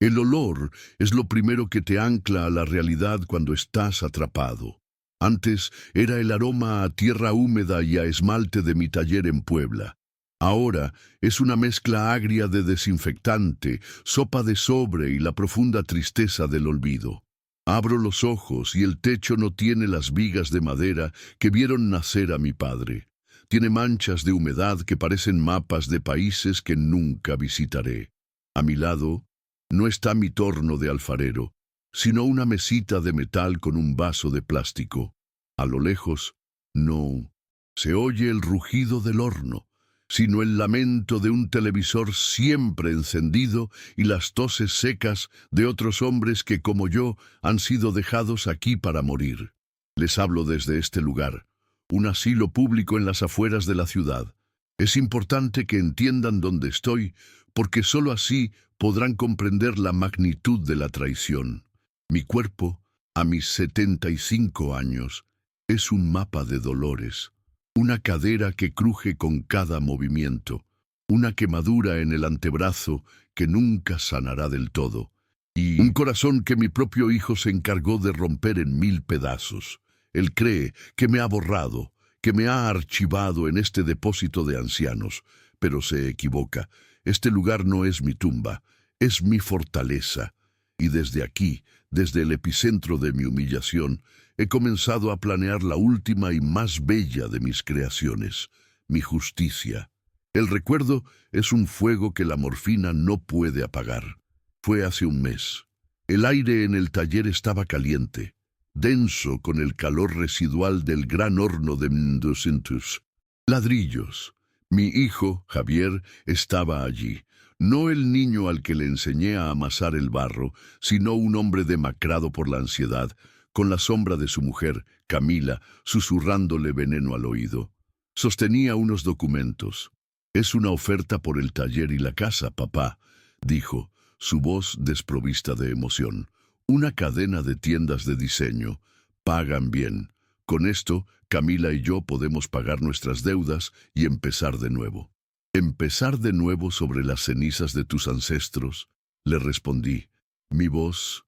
El olor es lo primero que te ancla a la realidad cuando estás atrapado. Antes era el aroma a tierra húmeda y a esmalte de mi taller en Puebla. Ahora es una mezcla agria de desinfectante, sopa de sobre y la profunda tristeza del olvido. Abro los ojos y el techo no tiene las vigas de madera que vieron nacer a mi padre. Tiene manchas de humedad que parecen mapas de países que nunca visitaré. A mi lado no está mi torno de alfarero, sino una mesita de metal con un vaso de plástico. A lo lejos, no se oye el rugido del horno, sino el lamento de un televisor siempre encendido y las toses secas de otros hombres que, como yo, han sido dejados aquí para morir. Les hablo desde este lugar, un asilo público en las afueras de la ciudad. Es importante que entiendan dónde estoy, porque sólo así podrán comprender la magnitud de la traición. Mi cuerpo, a mis 75 años, es un mapa de dolores. Una cadera que cruje con cada movimiento, una quemadura en el antebrazo que nunca sanará del todo, y un corazón que mi propio hijo se encargó de romper en 1000 pedazos. Él cree que me ha borrado, que me ha archivado en este depósito de ancianos, pero se equivoca. Este lugar no es mi tumba, es mi fortaleza, y desde aquí, desde el epicentro de mi humillación, he comenzado a planear la última y más bella de mis creaciones, mi justicia. El recuerdo es un fuego que la morfina no puede apagar. Fue hace un mes. El aire en el taller estaba caliente, denso con el calor residual del gran horno de 200 ladrillos. Mi hijo, Javier, estaba allí. No el niño al que le enseñé a amasar el barro, sino un hombre demacrado por la ansiedad, con la sombra de su mujer, Camila, susurrándole veneno al oído. Sostenía unos documentos. «Es una oferta por el taller y la casa, papá», dijo, su voz desprovista de emoción. «Una cadena de tiendas de diseño. Pagan bien. Con esto, Camila y yo podemos pagar nuestras deudas y empezar de nuevo». «¿Empezar de nuevo sobre las cenizas de tus ancestros?», le respondí, mi voz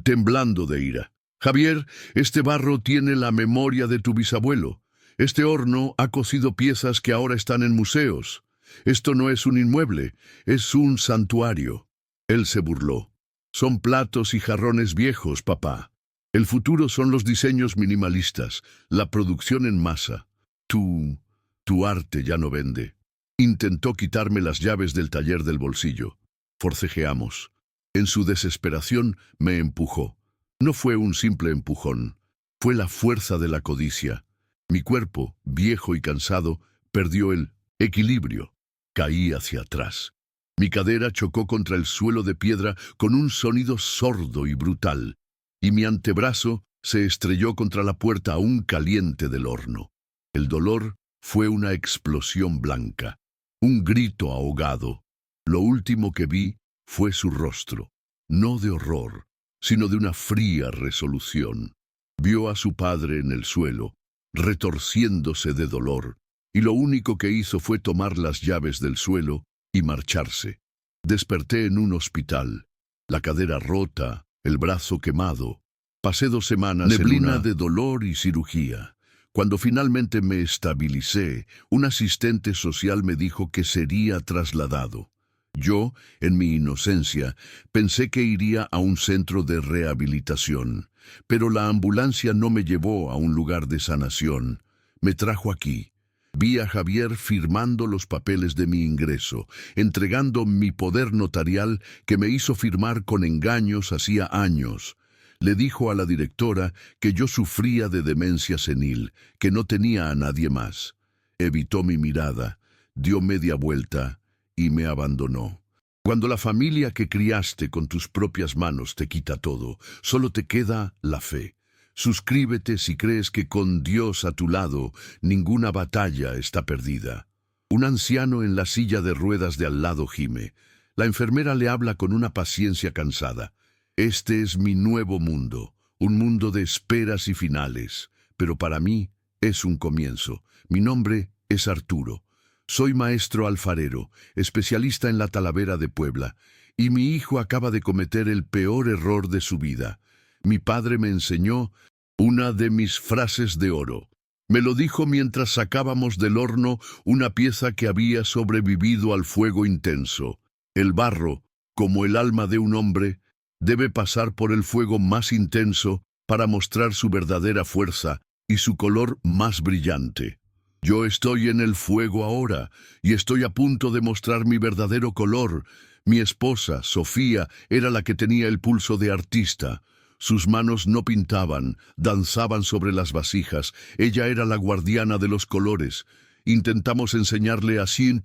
temblando de ira. «Javier, este barro tiene la memoria de tu bisabuelo. Este horno ha cocido piezas que ahora están en museos. Esto no es un inmueble, es un santuario». Él se burló. «Son platos y jarrones viejos, papá. El futuro son los diseños minimalistas, la producción en masa. Tu arte ya no vende». Intentó quitarme las llaves del taller del bolsillo. Forcejeamos. En su desesperación me empujó. No fue un simple empujón, fue la fuerza de la codicia. Mi cuerpo, viejo y cansado, perdió el equilibrio. Caí hacia atrás. Mi cadera chocó contra el suelo de piedra con un sonido sordo y brutal, y mi antebrazo se estrelló contra la puerta aún caliente del horno. El dolor fue una explosión blanca, un grito ahogado. Lo último que vi fue su rostro, no de horror, sino de una fría resolución. Vio a su padre en el suelo, retorciéndose de dolor, y lo único que hizo fue tomar las llaves del suelo y marcharse. Desperté en un hospital, la cadera rota, el brazo quemado. Pasé 2 semanas neblina de dolor y cirugía. Cuando finalmente me estabilicé, un asistente social me dijo que sería trasladado. Yo, en mi inocencia, pensé que iría a un centro de rehabilitación, pero la ambulancia no me llevó a un lugar de sanación. Me trajo aquí. Vi a Javier firmando los papeles de mi ingreso, entregando mi poder notarial que me hizo firmar con engaños hacía años. Le dijo a la directora que yo sufría de demencia senil, que no tenía a nadie más. Evitó mi mirada, dio media vuelta y me abandonó. Cuando la familia que criaste con tus propias manos te quita todo, solo te queda la fe. Suscríbete si crees que con Dios a tu lado ninguna batalla está perdida. Un anciano en la silla de ruedas de al lado gime. La enfermera le habla con una paciencia cansada. Este es mi nuevo mundo, un mundo de esperas y finales, pero para mí es un comienzo. Mi nombre es Arturo. Soy maestro alfarero, especialista en la Talavera de Puebla, y mi hijo acaba de cometer el peor error de su vida. Mi padre me enseñó una de mis frases de oro. Me lo dijo mientras sacábamos del horno una pieza que había sobrevivido al fuego intenso. El barro, como el alma de un hombre, debe pasar por el fuego más intenso para mostrar su verdadera fuerza y su color más brillante. Yo estoy en el fuego ahora y estoy a punto de mostrar mi verdadero color. Mi esposa, Sofía, era la que tenía el pulso de artista. Sus manos no pintaban, danzaban sobre las vasijas. Ella era la guardiana de los colores. Intentamos enseñarle así.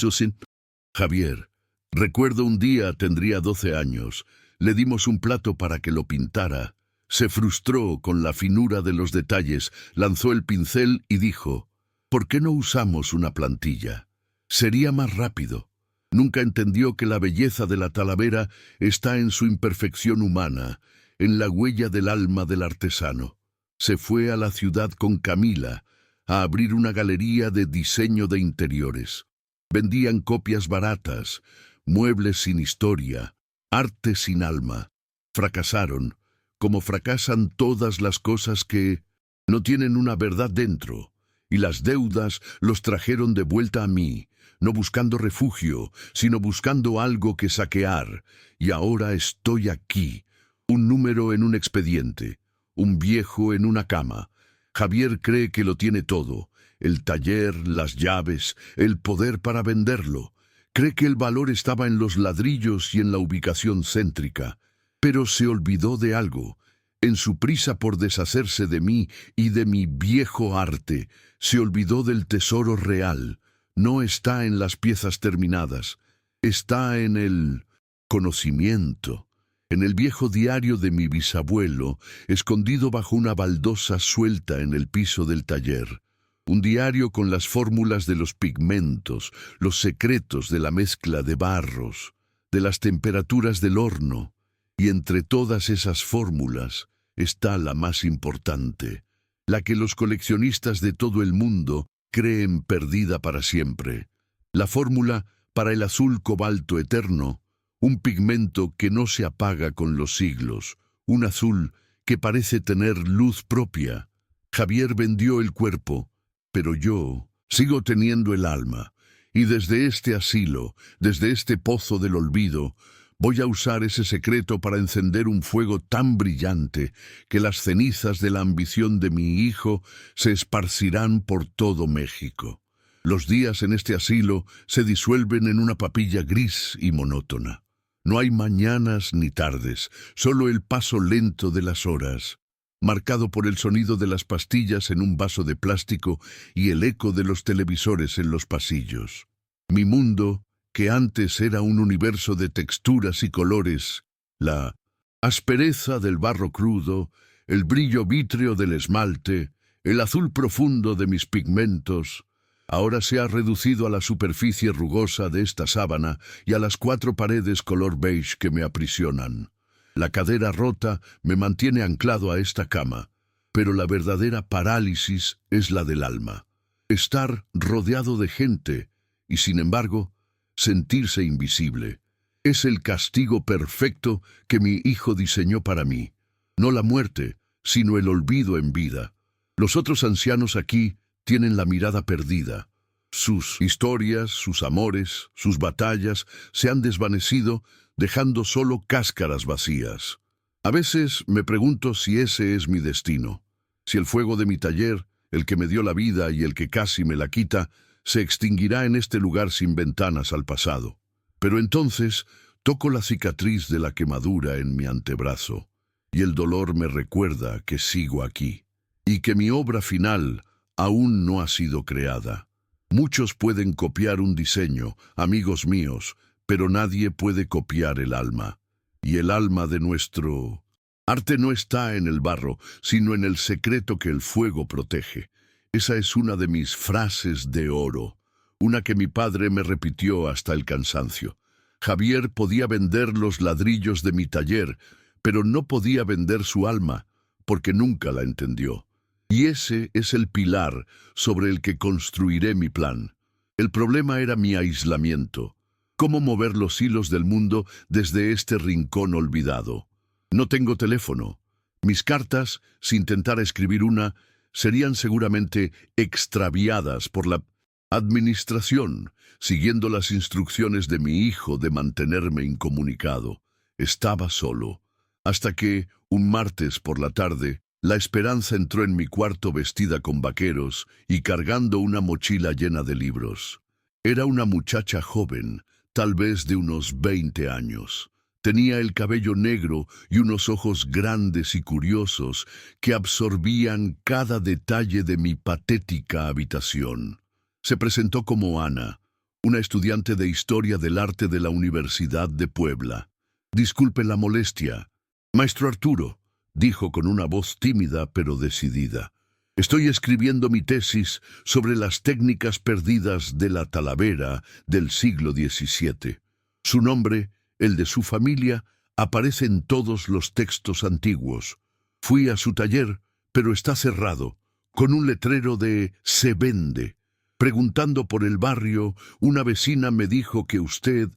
Javier, recuerdo un día, tendría 12 años. Le dimos un plato para que lo pintara. Se frustró con la finura de los detalles, lanzó el pincel y dijo: ¿por qué no usamos una plantilla? Sería más rápido. Nunca entendió que la belleza de la Talavera está en su imperfección humana, en la huella del alma del artesano. Se fue a la ciudad con Camila a abrir una galería de diseño de interiores. Vendían copias baratas, muebles sin historia, arte sin alma. Fracasaron, como fracasan todas las cosas que no tienen una verdad dentro. Y las deudas los trajeron de vuelta a mí, no buscando refugio, sino buscando algo que saquear. Y ahora estoy aquí, un número en un expediente, un viejo en una cama. Javier cree que lo tiene todo: el taller, las llaves, el poder para venderlo. Cree que el valor estaba en los ladrillos y en la ubicación céntrica. Pero se olvidó de algo. En su prisa por deshacerse de mí y de mi viejo arte, se olvidó del tesoro real. No está en las piezas terminadas, está en el conocimiento, en el viejo diario de mi bisabuelo, escondido bajo una baldosa suelta en el piso del taller. Un diario con las fórmulas de los pigmentos, los secretos de la mezcla de barros, de las temperaturas del horno. Y entre todas esas fórmulas está la más importante, la que los coleccionistas de todo el mundo creen perdida para siempre. La fórmula para el azul cobalto eterno, un pigmento que no se apaga con los siglos, un azul que parece tener luz propia. Javier vendió el cuerpo, pero yo sigo teniendo el alma, y desde este asilo, desde este pozo del olvido, voy a usar ese secreto para encender un fuego tan brillante que las cenizas de la ambición de mi hijo se esparcirán por todo México. Los días en este asilo se disuelven en una papilla gris y monótona. No hay mañanas ni tardes, solo el paso lento de las horas, marcado por el sonido de las pastillas en un vaso de plástico y el eco de los televisores en los pasillos. Mi mundo, que antes era un universo de texturas y colores, la aspereza del barro crudo, el brillo vítreo del esmalte, el azul profundo de mis pigmentos, ahora se ha reducido a la superficie rugosa de esta sábana y a las 4 paredes color beige que me aprisionan. La cadera rota me mantiene anclado a esta cama, pero la verdadera parálisis es la del alma. Estar rodeado de gente y, sin embargo, sentirse invisible. Es el castigo perfecto que mi hijo diseñó para mí. No la muerte, sino el olvido en vida. Los otros ancianos aquí tienen la mirada perdida. Sus historias, sus amores, sus batallas se han desvanecido, dejando solo cáscaras vacías. A veces me pregunto si ese es mi destino. Si el fuego de mi taller, el que me dio la vida y el que casi me la quita, se extinguirá en este lugar sin ventanas al pasado. Pero entonces toco la cicatriz de la quemadura en mi antebrazo, y el dolor me recuerda que sigo aquí, y que mi obra final aún no ha sido creada. Muchos pueden copiar un diseño, amigos míos, pero nadie puede copiar el alma. Y el alma de nuestro arte no está en el barro, sino en el secreto que el fuego protege. Esa es una de mis frases de oro, una que mi padre me repitió hasta el cansancio. Javier podía vender los ladrillos de mi taller, pero no podía vender su alma, porque nunca la entendió. Y ese es el pilar sobre el que construiré mi plan. El problema era mi aislamiento. ¿Cómo mover los hilos del mundo desde este rincón olvidado? No tengo teléfono. Mis cartas, si intentara escribir una, serían seguramente extraviadas por la administración, siguiendo las instrucciones de mi hijo de mantenerme incomunicado. Estaba solo, hasta que, un martes por la tarde, la esperanza entró en mi cuarto vestida con vaqueros y cargando una mochila llena de libros. Era una muchacha joven, tal vez de unos 20 años. Tenía el cabello negro y unos ojos grandes y curiosos que absorbían cada detalle de mi patética habitación. Se presentó como Ana, una estudiante de Historia del Arte de la Universidad de Puebla. «Disculpe la molestia. Maestro Arturo», dijo con una voz tímida pero decidida. «Estoy escribiendo mi tesis sobre las técnicas perdidas de la Talavera del siglo XVII. Su nombre, el de su familia, aparece en todos los textos antiguos. Fui a su taller, pero está cerrado, con un letrero de «Se vende». Preguntando por el barrio, una vecina me dijo que usted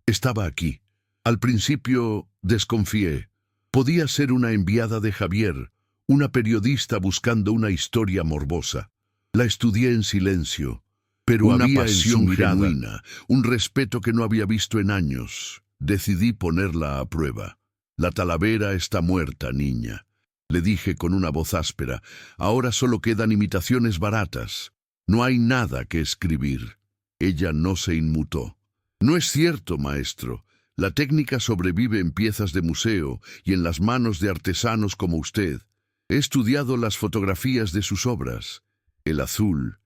estaba aquí. Al principio desconfié. Podía ser una enviada de Javier, una periodista buscando una historia morbosa. La estudié en silencio, pero Una había en pasión su mirada genuina, un respeto que no había visto en años. Decidí ponerla a prueba. «La Talavera está muerta, niña», le dije con una voz áspera. «Ahora solo quedan imitaciones baratas. No hay nada que escribir». Ella no se inmutó. «No es cierto, maestro. La técnica sobrevive en piezas de museo y en las manos de artesanos como usted. He estudiado las fotografías de sus obras. El azul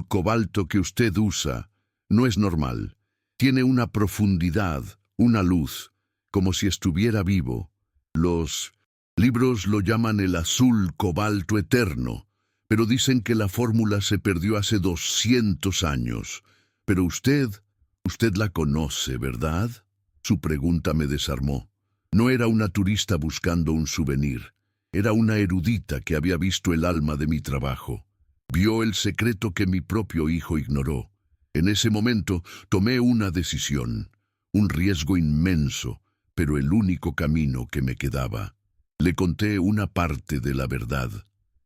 cobalto que usted usa, no es normal. Tiene una profundidad, una luz, como si estuviera vivo. Los libros lo llaman el azul cobalto eterno, pero dicen que la fórmula se perdió hace 200 años. Pero usted la conoce, ¿verdad?». Su pregunta me desarmó. No era una turista buscando un souvenir. Era una erudita que había visto el alma de mi trabajo. Vio el secreto que mi propio hijo ignoró. En ese momento tomé una decisión, un riesgo inmenso, pero el único camino que me quedaba. Le conté una parte de la verdad.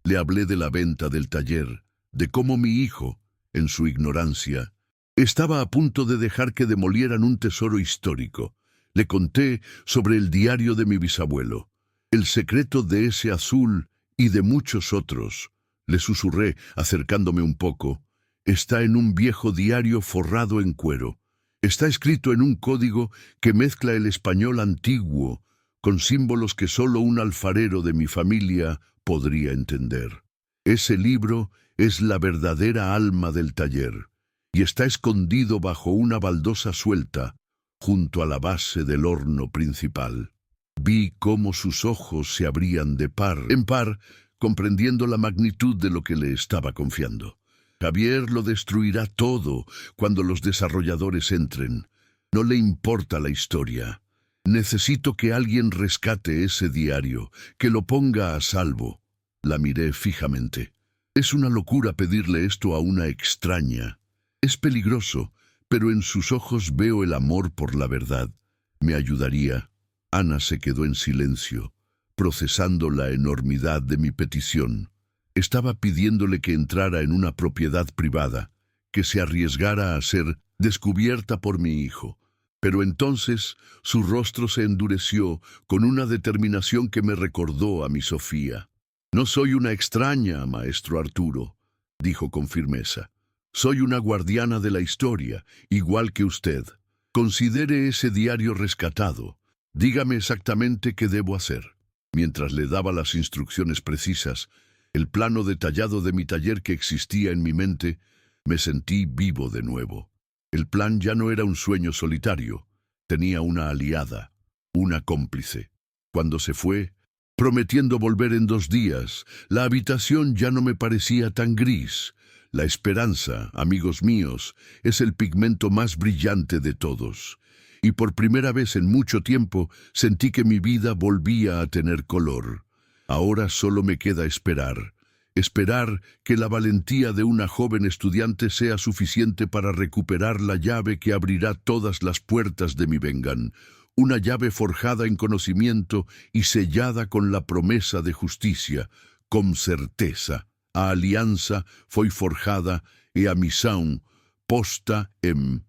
Le hablé de la venta del taller, de cómo mi hijo, en su ignorancia, estaba a punto de dejar que demolieran un tesoro histórico. Le conté sobre el diario de mi bisabuelo, el secreto de ese azul y de muchos otros. Le susurré, acercándome un poco. Está en un viejo diario forrado en cuero. Está escrito en un código que mezcla el español antiguo con símbolos que solo un alfarero de mi familia podría entender. Ese libro es la verdadera alma del taller y está escondido bajo una baldosa suelta junto a la base del horno principal. Vi cómo sus ojos se abrían de par en par, comprendiendo la magnitud de lo que le estaba confiando. Javier lo destruirá todo cuando los desarrolladores entren. No le importa la historia. Necesito que alguien rescate ese diario, que lo ponga a salvo. La miré fijamente. Es una locura pedirle esto a una extraña. Es peligroso, pero en sus ojos veo el amor por la verdad. ¿Me ayudaría? Ana se quedó en silencio, procesando la enormidad de mi petición. Estaba pidiéndole que entrara en una propiedad privada, que se arriesgara a ser descubierta por mi hijo. Pero entonces su rostro se endureció con una determinación que me recordó a mi Sofía. «No soy una extraña, maestro Arturo», dijo con firmeza. «Soy una guardiana de la historia, igual que usted. Considere ese diario rescatado. Dígame exactamente qué debo hacer». Mientras le daba las instrucciones precisas, el plano detallado de mi taller que existía en mi mente, me sentí vivo de nuevo. El plan ya no era un sueño solitario, tenía una aliada, una cómplice. Cuando se fue, prometiendo volver en 2 días, la habitación ya no me parecía tan gris. La esperanza, amigos míos, es el pigmento más brillante de todos. Y por primera vez en mucho tiempo sentí que mi vida volvía a tener color. Ahora solo me queda esperar Esperar que la valentía de una joven estudiante sea suficiente para recuperar la llave que abrirá todas las puertas de mi vengan, una llave forjada en conocimiento y sellada con la promesa de justicia, com certeza. A aliança foi forjada e a missão posta em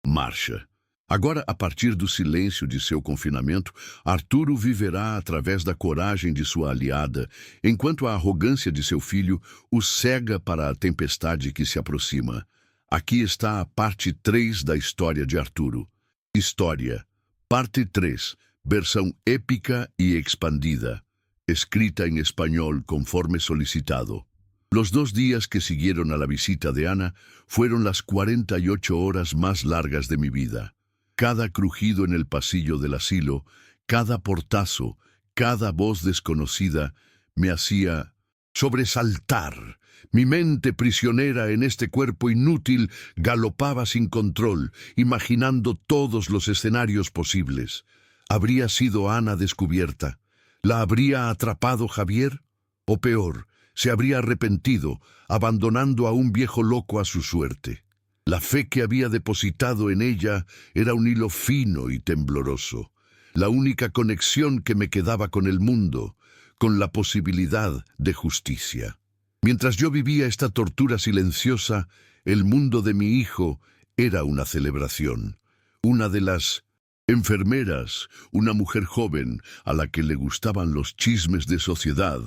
marcha. Agora, a partir do silêncio de seu confinamento, Arturo viverá através da coragem de sua aliada, enquanto a arrogância de seu filho o cega para a tempestade que se aproxima. Aqui está a parte 3 da história de Arturo. História. Parte 3. Versão épica e expandida. Escrita en español conforme solicitado. Los 2 días que siguieron a la visita de Ana fueron las 48 horas más largas de mi vida. Cada crujido en el pasillo del asilo, cada portazo, cada voz desconocida me hacía sobresaltar. Mi mente prisionera en este cuerpo inútil galopaba sin control, imaginando todos los escenarios posibles. ¿Habría sido Ana descubierta? ¿La habría atrapado Javier? O peor, se habría arrepentido, abandonando a un viejo loco a su suerte. La fe que había depositado en ella era un hilo fino y tembloroso, la única conexión que me quedaba con el mundo, con la posibilidad de justicia. Mientras yo vivía esta tortura silenciosa, el mundo de mi hijo era una celebración. Una de las enfermeras, una mujer joven a la que le gustaban los chismes de sociedad,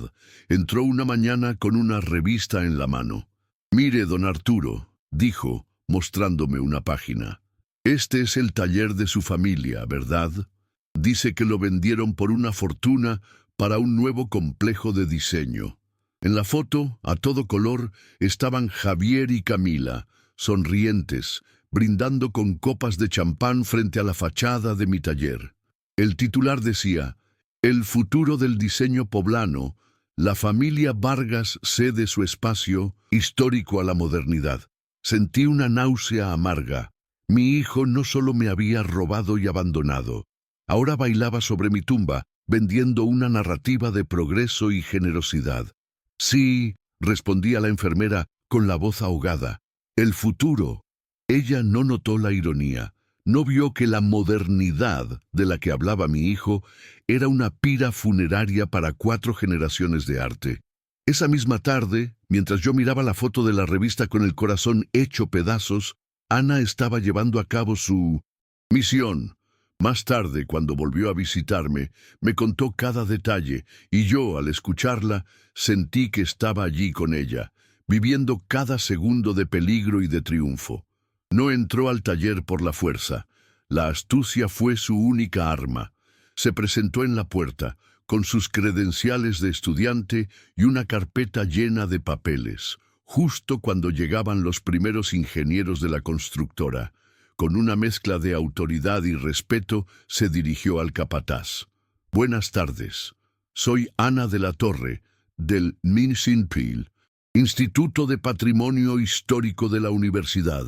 entró una mañana con una revista en la mano. «Mire, don Arturo», dijo, mostrándome una página. «Este es el taller de su familia, ¿verdad? Dice que lo vendieron por una fortuna para un nuevo complejo de diseño». En la foto, a todo color, estaban Javier y Camila, sonrientes, brindando con copas de champán frente a la fachada de mi taller. El titular decía: «El futuro del diseño poblano, la familia Vargas cede su espacio histórico a la modernidad». Sentí una náusea amarga. Mi hijo no solo me había robado y abandonado, ahora bailaba sobre mi tumba, vendiendo una narrativa de progreso y generosidad. «Sí», respondía la enfermera con la voz ahogada, «el futuro». Ella no notó la ironía, no vio que la modernidad de la que hablaba mi hijo era una pira funeraria para 4 generaciones de arte. Esa misma tarde, mientras yo miraba la foto de la revista con el corazón hecho pedazos, Ana estaba llevando a cabo su misión. Más tarde, cuando volvió a visitarme, me contó cada detalle, y yo, al escucharla, sentí que estaba allí con ella, viviendo cada segundo de peligro y de triunfo. No entró al taller por la fuerza. La astucia fue su única arma. Se presentó en la puerta, con sus credenciales de estudiante y una carpeta llena de papeles, justo cuando llegaban los primeros ingenieros de la constructora. Con una mezcla de autoridad y respeto, se dirigió al capataz. «Buenas tardes. Soy Ana de la Torre, del MINSINPIL, Instituto de Patrimonio Histórico de la Universidad.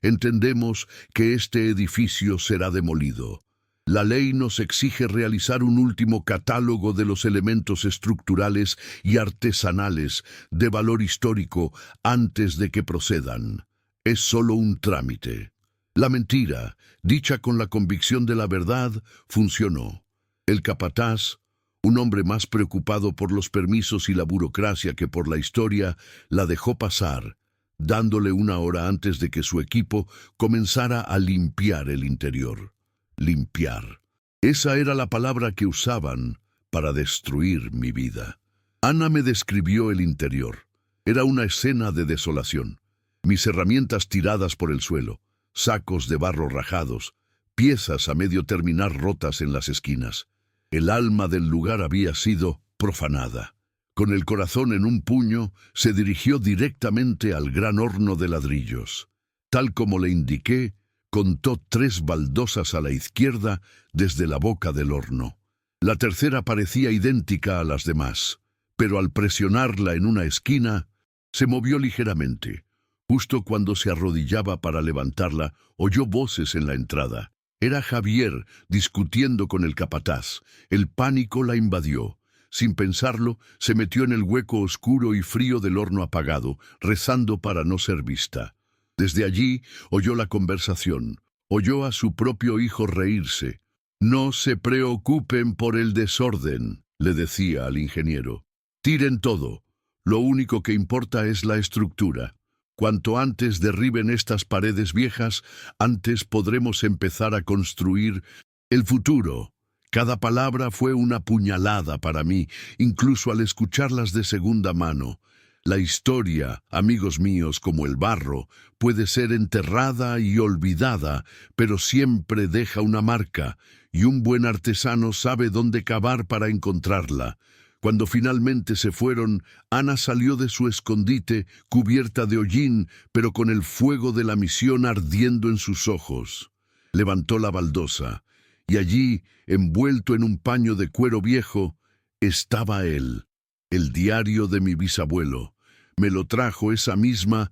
Entendemos que este edificio será demolido. La ley nos exige realizar un último catálogo de los elementos estructurales y artesanales de valor histórico antes de que procedan. Es solo un trámite». La mentira, dicha con la convicción de la verdad, funcionó. El capataz, un hombre más preocupado por los permisos y la burocracia que por la historia, la dejó pasar, dándole 1 hora antes de que su equipo comenzara a limpiar el interior. Limpiar. Esa era la palabra que usaban para destruir mi vida. Ana me describió el interior. Era una escena de desolación. Mis herramientas tiradas por el suelo, sacos de barro rajados, piezas a medio terminar rotas en las esquinas. El alma del lugar había sido profanada. Con el corazón en un puño, se dirigió directamente al gran horno de ladrillos. Tal como le indiqué, contó 3 baldosas a la izquierda desde la boca del horno. La tercera parecía idéntica a las demás, pero al presionarla en una esquina, se movió ligeramente. Justo cuando se arrodillaba para levantarla, oyó voces en la entrada. Era Javier discutiendo con el capataz. El pánico la invadió. Sin pensarlo, se metió en el hueco oscuro y frío del horno apagado, rezando para no ser vista. Desde allí oyó la conversación, oyó a su propio hijo reírse. «No se preocupen por el desorden», le decía al ingeniero. «Tiren todo. Lo único que importa es la estructura. Cuanto antes derriben estas paredes viejas, antes podremos empezar a construir el futuro». Cada palabra fue una puñalada para mí, incluso al escucharlas de segunda mano. La historia, amigos míos, como el barro, puede ser enterrada y olvidada, pero siempre deja una marca, y un buen artesano sabe dónde cavar para encontrarla. Cuando finalmente se fueron, Ana salió de su escondite, cubierta de hollín, pero con el fuego de la misión ardiendo en sus ojos. Levantó la baldosa, y allí, envuelto en un paño de cuero viejo, estaba él, el diario de mi bisabuelo. Me lo trajo esa misma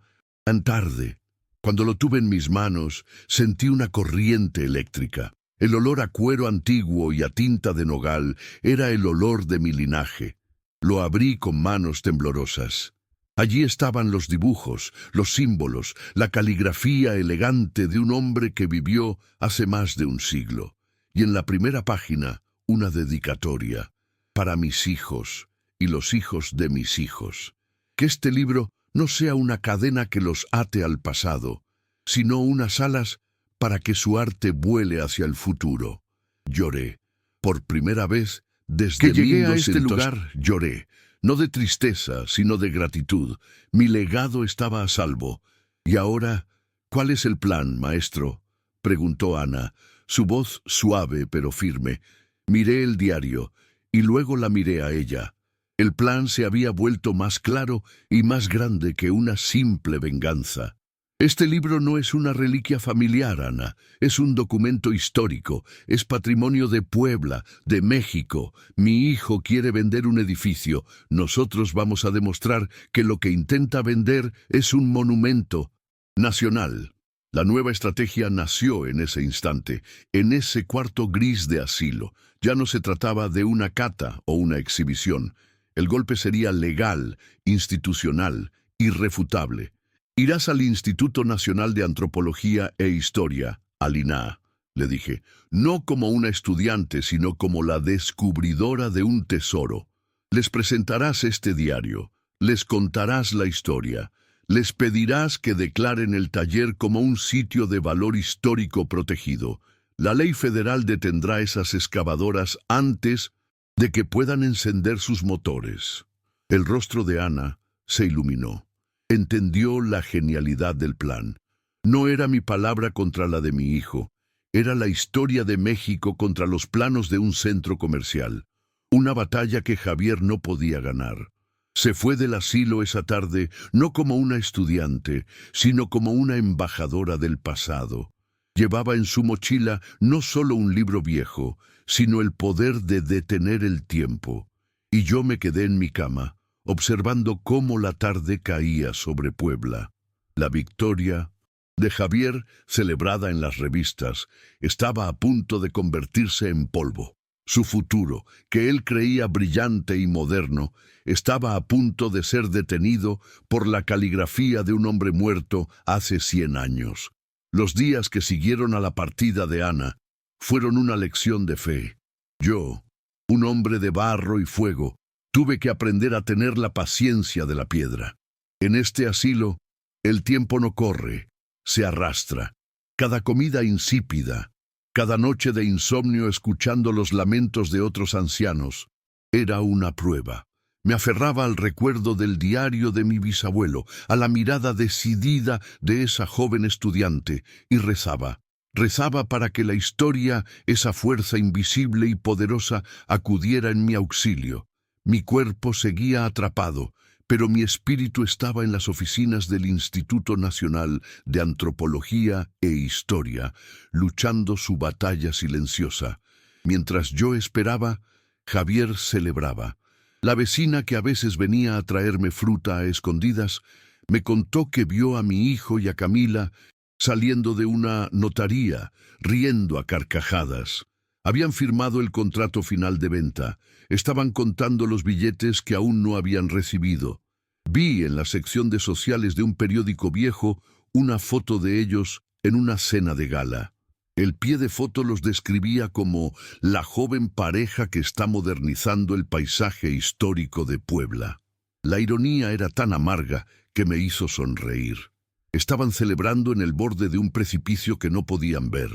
tarde. Cuando lo tuve en mis manos, sentí una corriente eléctrica. El olor a cuero antiguo y a tinta de nogal era el olor de mi linaje. Lo abrí con manos temblorosas. Allí estaban los dibujos, los símbolos, la caligrafía elegante de un hombre que vivió hace más de un siglo. Y en la primera página, una dedicatoria para mis hijos y los hijos de mis hijos. Que este libro no sea una cadena que los ate al pasado, sino unas alas para que su arte vuele hacia el futuro. Lloré. Por primera vez, desde que llegué a este lugar, lloré. No de tristeza, sino de gratitud. Mi legado estaba a salvo. Y ahora, ¿cuál es el plan, maestro?, preguntó Ana, su voz suave pero firme. Miré el diario, y luego la miré a ella. El plan se había vuelto más claro y más grande que una simple venganza. Este libro no es una reliquia familiar, Ana. Es un documento histórico. Es patrimonio de Puebla, de México. Mi hijo quiere vender un edificio. Nosotros vamos a demostrar que lo que intenta vender es un monumento nacional. La nueva estrategia nació en ese instante, en ese cuarto gris de asilo. Ya no se trataba de una cata o una exhibición. El golpe sería legal, institucional, irrefutable. «Irás al Instituto Nacional de Antropología e Historia, al INAH», le dije, «no como una estudiante, sino como la descubridora de un tesoro. Les presentarás este diario, les contarás la historia, les pedirás que declaren el taller como un sitio de valor histórico protegido. La ley federal detendrá esas excavadoras antes de que puedan encender sus motores». El rostro de Ana se iluminó. Entendió la genialidad del plan. No era mi palabra contra la de mi hijo. Era la historia de México contra los planos de un centro comercial. Una batalla que Javier no podía ganar. Se fue del asilo esa tarde no como una estudiante, sino como una embajadora del pasado. Llevaba en su mochila no solo un libro viejo, sino el poder de detener el tiempo. Y yo me quedé en mi cama, observando cómo la tarde caía sobre Puebla. La victoria de Javier, celebrada en las revistas, estaba a punto de convertirse en polvo. Su futuro, que él creía brillante y moderno, estaba a punto de ser detenido por la caligrafía de un hombre muerto hace 100 años. Los días que siguieron a la partida de Ana fueron una lección de fe. Yo, un hombre de barro y fuego, tuve que aprender a tener la paciencia de la piedra. En este asilo, el tiempo no corre, se arrastra. Cada comida insípida, cada noche de insomnio escuchando los lamentos de otros ancianos, era una prueba. Me aferraba al recuerdo del diario de mi bisabuelo, a la mirada decidida de esa joven estudiante, y rezaba. Rezaba para que la historia, esa fuerza invisible y poderosa, acudiera en mi auxilio. Mi cuerpo seguía atrapado, pero mi espíritu estaba en las oficinas del Instituto Nacional de Antropología e Historia, luchando su batalla silenciosa. Mientras yo esperaba, Javier celebraba. La vecina que a veces venía a traerme fruta a escondidas, me contó que vio a mi hijo y a Camila saliendo de una notaría, riendo a carcajadas. Habían firmado el contrato final de venta. Estaban contando los billetes que aún no habían recibido. Vi en la sección de sociales de un periódico viejo una foto de ellos en una cena de gala. El pie de foto los describía como la joven pareja que está modernizando el paisaje histórico de Puebla. La ironía era tan amarga que me hizo sonreír. Estaban celebrando en el borde de un precipicio que no podían ver.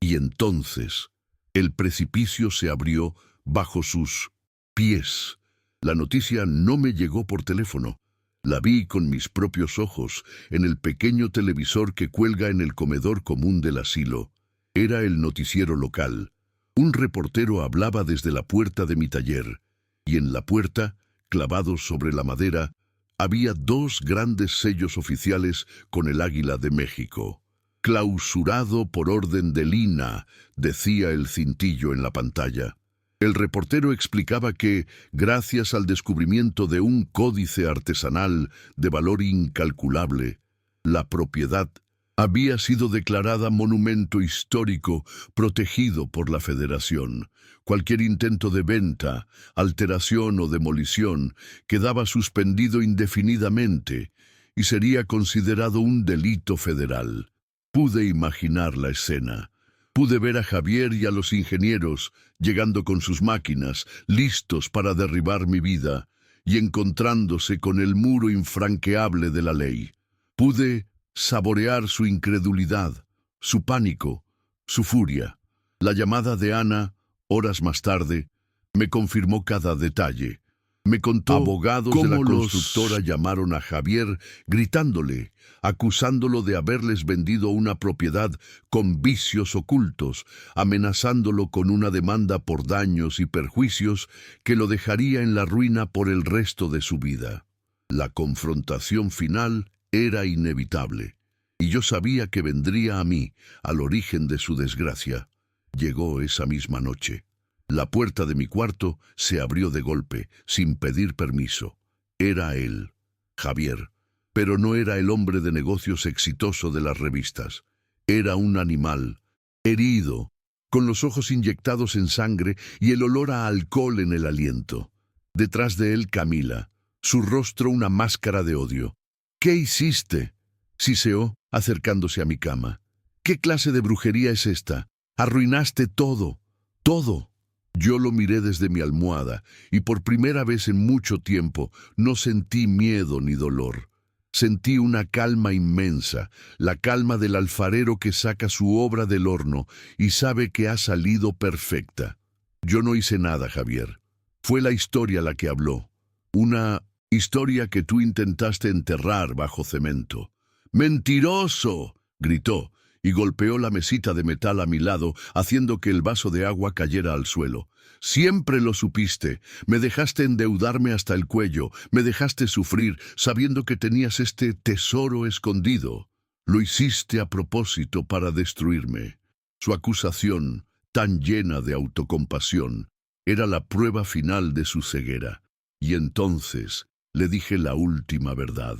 Y entonces, el precipicio se abrió bajo sus pies. La noticia no me llegó por teléfono. La vi con mis propios ojos en el pequeño televisor que cuelga en el comedor común del asilo. Era el noticiero local. Un reportero hablaba desde la puerta de mi taller, y en la puerta, clavados sobre la madera, había 2 grandes sellos oficiales con el águila de México. «Clausurado por orden de Lina», decía el cintillo en la pantalla. El reportero explicaba que, gracias al descubrimiento de un códice artesanal de valor incalculable, la propiedad había sido declarada monumento histórico protegido por la Federación. Cualquier intento de venta, alteración o demolición quedaba suspendido indefinidamente y sería considerado un delito federal. Pude imaginar la escena. Pude ver a Javier y a los ingenieros llegando con sus máquinas, listos para derribar mi vida, y encontrándose con el muro infranqueable de la ley. Pude saborear su incredulidad, su pánico, su furia. La llamada de Ana, horas más tarde, me confirmó cada detalle. Me contó abogados de la constructora llamaron a Javier gritándole, acusándolo de haberles vendido una propiedad con vicios ocultos, amenazándolo con una demanda por daños y perjuicios que lo dejaría en la ruina por el resto de su vida. La confrontación final era inevitable, y yo sabía que vendría a mí, al origen de su desgracia. Llegó esa misma noche. La puerta de mi cuarto se abrió de golpe, sin pedir permiso. Era él, Javier, pero no era el hombre de negocios exitoso de las revistas. Era un animal, herido, con los ojos inyectados en sangre y el olor a alcohol en el aliento. Detrás de él Camila, su rostro una máscara de odio. «¿Qué hiciste?», siseó, acercándose a mi cama. «¿Qué clase de brujería es esta? Arruinaste todo, todo». Yo lo miré desde mi almohada y por primera vez en mucho tiempo no sentí miedo ni dolor. Sentí una calma inmensa, la calma del alfarero que saca su obra del horno y sabe que ha salido perfecta. Yo no hice nada, Javier. Fue la historia la que habló. Una historia que tú intentaste enterrar bajo cemento. «¡Mentiroso!», gritó, y golpeó la mesita de metal a mi lado, haciendo que el vaso de agua cayera al suelo. «Siempre lo supiste. Me dejaste endeudarme hasta el cuello. Me dejaste sufrir, sabiendo que tenías este tesoro escondido. Lo hiciste a propósito para destruirme». Su acusación, tan llena de autocompasión, era la prueba final de su ceguera. Y entonces le dije la última verdad,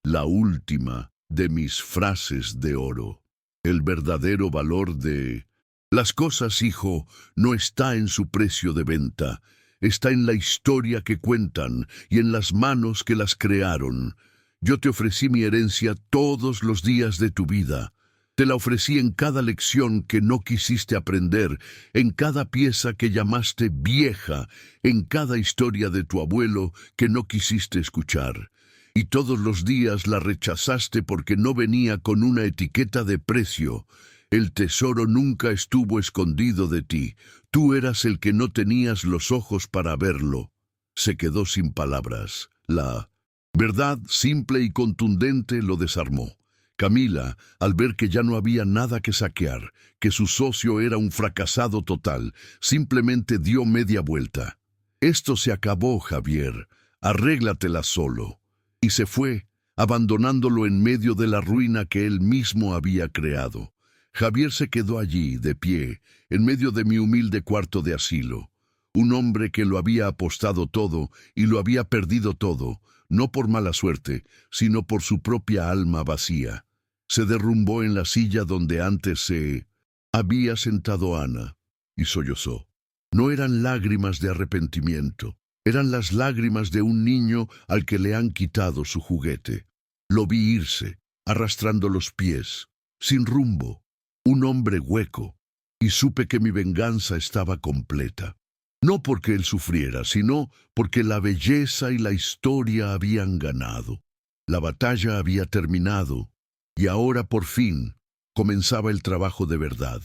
la última de mis frases de oro. El verdadero valor de las cosas, hijo, no está en su precio de venta, está en la historia que cuentan y en las manos que las crearon. Yo te ofrecí mi herencia todos los días de tu vida. Te la ofrecí en cada lección que no quisiste aprender, en cada pieza que llamaste vieja, en cada historia de tu abuelo que no quisiste escuchar. Y todos los días la rechazaste porque no venía con una etiqueta de precio. El tesoro nunca estuvo escondido de ti. Tú eras el que no tenías los ojos para verlo. Se quedó sin palabras. La verdad simple y contundente lo desarmó. Camila, al ver que ya no había nada que saquear, que su socio era un fracasado total, simplemente dio media vuelta. «Esto se acabó, Javier. Arréglatela solo». Y se fue, abandonándolo en medio de la ruina que él mismo había creado. Javier se quedó allí, de pie, en medio de mi humilde cuarto de asilo. Un hombre que lo había apostado todo y lo había perdido todo, no por mala suerte, sino por su propia alma vacía. Se derrumbó en la silla donde antes se había sentado Ana. y sollozó. No eran lágrimas de arrepentimiento, eran las lágrimas de un niño al que le han quitado su juguete. Lo vi irse, arrastrando los pies, sin rumbo, un hombre hueco, y supe que mi venganza estaba completa. No porque él sufriera, sino porque la belleza y la historia habían ganado. La batalla había terminado, y ahora por fin comenzaba el trabajo de verdad,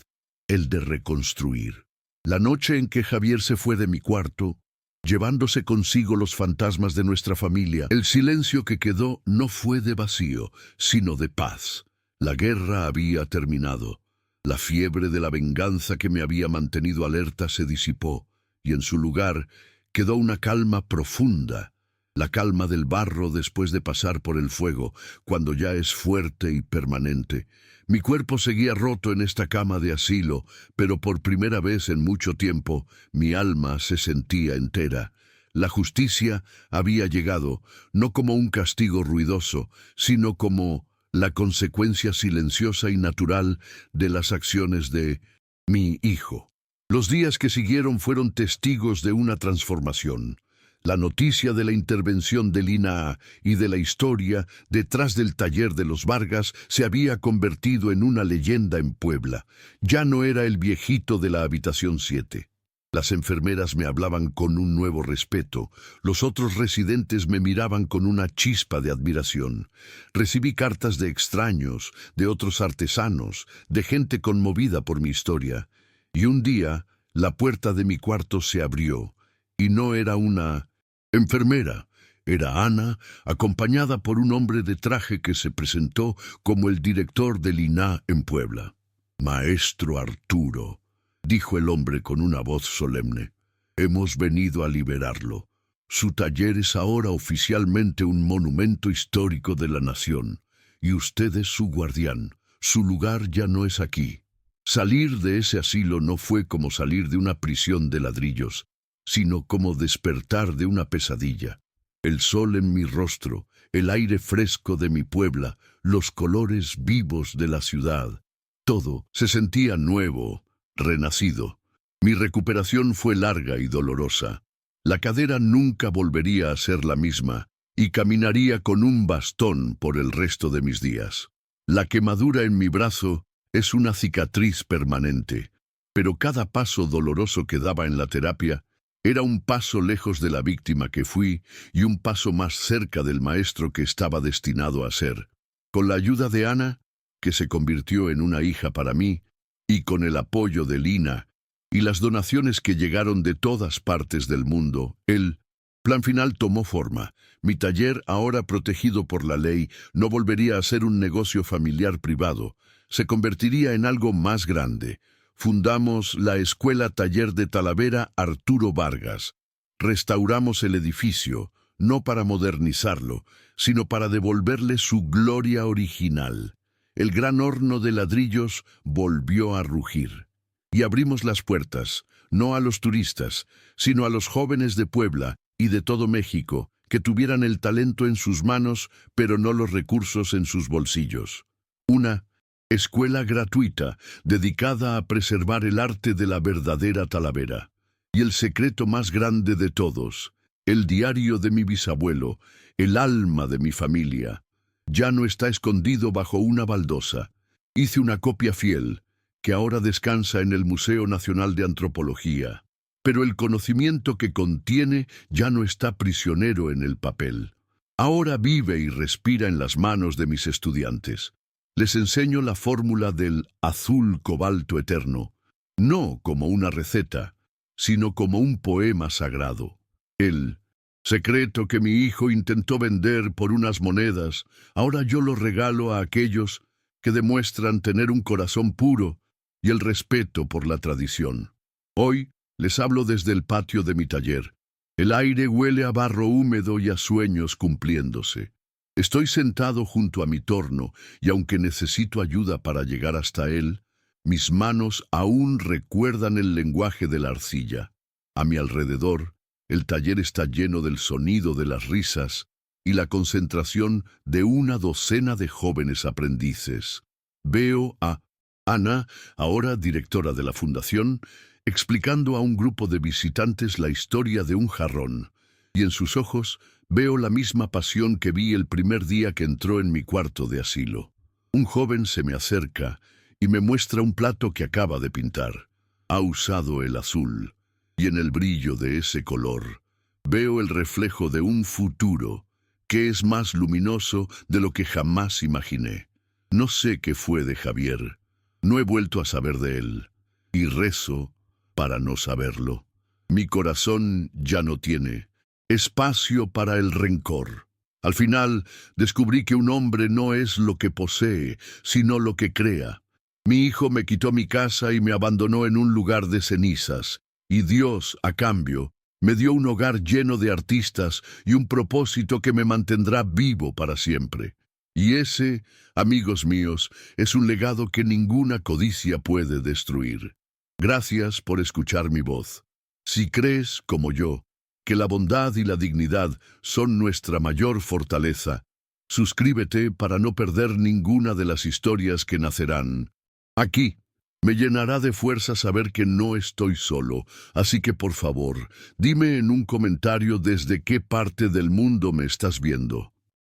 el de reconstruir. La noche en que Javier se fue de mi cuarto, llevándose consigo los fantasmas de nuestra familia, el silencio que quedó no fue de vacío, sino de paz. La guerra había terminado. La fiebre de la venganza que me había mantenido alerta se disipó, y en su lugar quedó una calma profunda, la calma del barro después de pasar por el fuego, cuando ya es fuerte y permanente. Mi cuerpo seguía roto en esta cama de asilo, pero por primera vez en mucho tiempo mi alma se sentía entera. La justicia había llegado, no como un castigo ruidoso, sino como la consecuencia silenciosa y natural de las acciones de mi hijo. Los días que siguieron fueron testigos de una transformación. La noticia de la intervención del INAH y de la historia detrás del taller de los Vargas se había convertido en una leyenda en Puebla. Ya no era el viejito de la habitación 7. Las enfermeras me hablaban con un nuevo respeto. Los otros residentes me miraban con una chispa de admiración. Recibí cartas de extraños, de otros artesanos, de gente conmovida por mi historia. Y un día, la puerta de mi cuarto se abrió, y no era una enfermera. Era Ana, acompañada por un hombre de traje que se presentó como el director del INAH en Puebla. «Maestro Arturo», dijo el hombre con una voz solemne, «hemos venido a liberarlo. Su taller es ahora oficialmente un monumento histórico de la nación, y usted es su guardián. Su lugar ya no es aquí». Salir de ese asilo no fue como salir de una prisión de ladrillos, sino como despertar de una pesadilla. El sol en mi rostro, el aire fresco de mi Puebla, los colores vivos de la ciudad. Todo se sentía nuevo, renacido. Mi recuperación fue larga y dolorosa. La cadera nunca volvería a ser la misma, y caminaría con un bastón por el resto de mis días. La quemadura en mi brazo es una cicatriz permanente, pero cada paso doloroso que daba en la terapia era un paso lejos de la víctima que fui y un paso más cerca del maestro que estaba destinado a ser. Con la ayuda de Ana, que se convirtió en una hija para mí, y con el apoyo de Lina y las donaciones que llegaron de todas partes del mundo, el plan final tomó forma. Mi taller, ahora protegido por la ley, no volvería a ser un negocio familiar privado. Se convertiría en algo más grande. Fundamos la Escuela Taller de Talavera Arturo Vargas. Restauramos el edificio, no para modernizarlo, sino para devolverle su gloria original. El gran horno de ladrillos volvió a rugir. Y abrimos las puertas, no a los turistas, sino a los jóvenes de Puebla y de todo México, que tuvieran el talento en sus manos, pero no los recursos en sus bolsillos. Una escuela gratuita, dedicada a preservar el arte de la verdadera Talavera. Y el secreto más grande de todos, el diario de mi bisabuelo, el alma de mi familia, ya no está escondido bajo una baldosa. Hice una copia fiel, que ahora descansa en el Museo Nacional de Antropología. Pero el conocimiento que contiene ya no está prisionero en el papel. Ahora vive y respira en las manos de mis estudiantes. Les enseño la fórmula del azul cobalto eterno, no como una receta, sino como un poema sagrado. El secreto que mi hijo intentó vender por unas monedas, ahora yo lo regalo a aquellos que demuestran tener un corazón puro y el respeto por la tradición. Hoy les hablo desde el patio de mi taller. El aire huele a barro húmedo y a sueños cumpliéndose. Estoy sentado junto a mi torno y aunque necesito ayuda para llegar hasta él, mis manos aún recuerdan el lenguaje de la arcilla. A mi alrededor, el taller está lleno del sonido de las risas y la concentración de una docena de jóvenes aprendices. Veo a Ana, ahora directora de la fundación, explicando a un grupo de visitantes la historia de un jarrón, y en sus ojos veo la misma pasión que vi el primer día que entró en mi cuarto de asilo. Un joven se me acerca y me muestra un plato que acaba de pintar. Ha usado el azul, y en el brillo de ese color veo el reflejo de un futuro que es más luminoso de lo que jamás imaginé. No sé qué fue de Javier, no he vuelto a saber de él, y rezo para no saberlo. Mi corazón ya no tiene espacio para el rencor. Al final, descubrí que un hombre no es lo que posee, sino lo que crea. Mi hijo me quitó mi casa y me abandonó en un lugar de cenizas, y Dios, a cambio, me dio un hogar lleno de artistas y un propósito que me mantendrá vivo para siempre. Y ese, amigos míos, es un legado que ninguna codicia puede destruir. Gracias por escuchar mi voz. Si crees, como yo, que la bondad y la dignidad son nuestra mayor fortaleza, suscríbete para no perder ninguna de las historias que nacerán aquí. Me llenará de fuerza saber que no estoy solo, así que por favor, dime en un comentario desde qué parte del mundo me estás viendo.